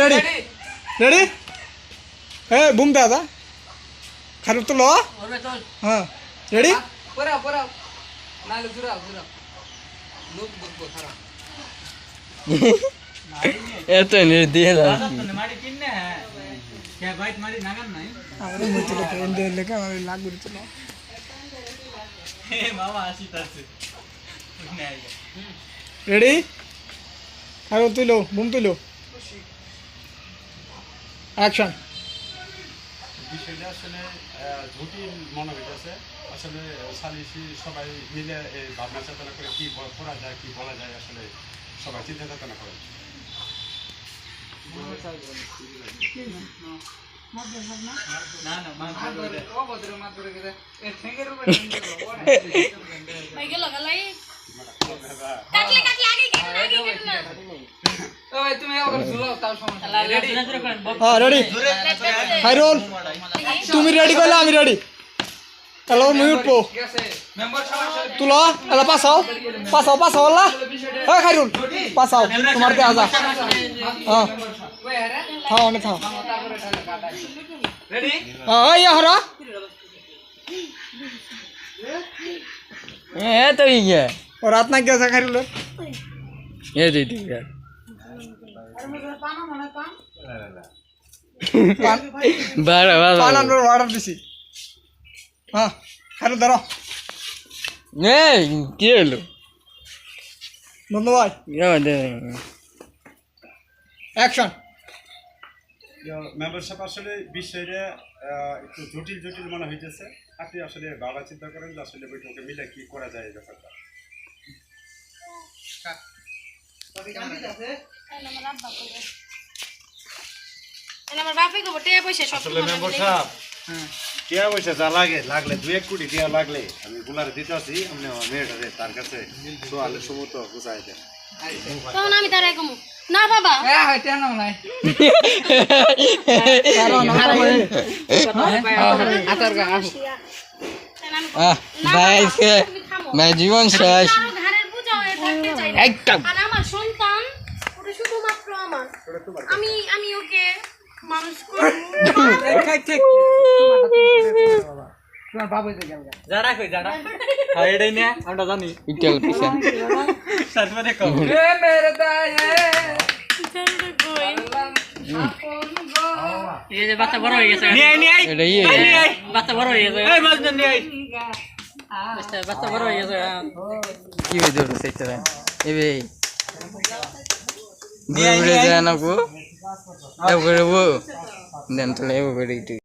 ready ready ए boom दादा खाली तो लो हाँ रेडी पूरा पूरा नाले जुरा जुरा लोग दुख खरा এত নির্দিয়ে ಮಾಡಿ ತಿನ್ನೆ क्या बाइट ಮಾಡಿ ನಗನ್ ನೈ ಅವರೇ ಮುಚ್ಚಿಲ್ಲ ಎಂದೆ ಲೆಕ್ಕ ಅವರು ಲಾಗ್ ಬಿಡ್ತಿಲ್ಲ ಏ ಮಾವ ಆಸಿತಾಸೆ रेडी खाली তুই লো বুম তুই লো অ্যাকশন বিষয়টা আসলে জটিল মনে হইতেছে আসলে সালিসি সবাই মিলে এই ভাবনা চেতনা করে কি করা যায় কি বলা যায় আসলে সবাই চিন্তা চেতনা করে না না মা ও বদরে মা ধরে গেছে এ ঠেঙ্গের উপর ভাই গেল গলাই কাটলে কাটলে আগে কেটে ও ভাই তুমি আবার ঝুলাও তাও সমস্যা রেডি हाँ रेडी हाई रोल তুমি রেডি করলে আমি রেডি হ্যালো মিউট পো গেছে মেম্বার সবাই তুলো এলা পাসাও আল্লাহ হ্যাঁ খাই রুল পাসাও তোমার তে আজা হ্যাঁ ওই হরে হ্যাঁ অনেক থাও তারপরে ঢালে কাটাই রেডি হ্যাঁ এই হরা এ তো ইয়ে और रात ना कैसा खाई रুল এ দিদি यार বাড়া বাড়া পানান অর্ডার দিছি হ্যাঁ খাই ধরো এই কি হলো ধন্যবাদ অ্যাকশন মেম্বারশিপ আসলে বিষয়টা একটু জটিল জটিল মনে হইতেছে আপনি আসলে ভাবা চিন্তা করেন যে আসলে বৈঠকে মিলে কি করা যায় এই ব্যাপারটা আমার বাপে গো টিয়া পয়সা সব আসলে মেম্বার সাহেব টিয়া পয়সা যা লাগে লাগলে 2-1 কোটি টিয়া লাগলে আমি গুলারে দিতে আছি আপনি মেয়েটারে তার কাছে সোয়ালে সমুত বুঝাই দেন তখন আমি তারাই কমু না বাবা হ্যাঁ হইতে না নাই আতার গা ভাই ভাই জীবন শেষ ঘরের পূজা হয়ে থাকতে চাই না একদম আর আমার সন্তান ওটা শুধুমাত্র আমার আমি ওকে মানুষ করব তোমার বাবা কই গেল যারা কই যারা হ্যাঁ এটাই না আমরা জানি ইটাল পিছা সাতবারে কম এ মেরে দায়ে এই যে বাচ্চা বড় হয়ে গেছে নিয়ে এটা ইয়ে বাচ্চা বড় হয়ে গেছে এই মাছ নিয়ে বাচ্চা বড় হয়ে গেছে কি হইতো সেটা এবে বুড়ে বুড়ে জানাকো এ বুড়ে বু দেন তো লেবো করে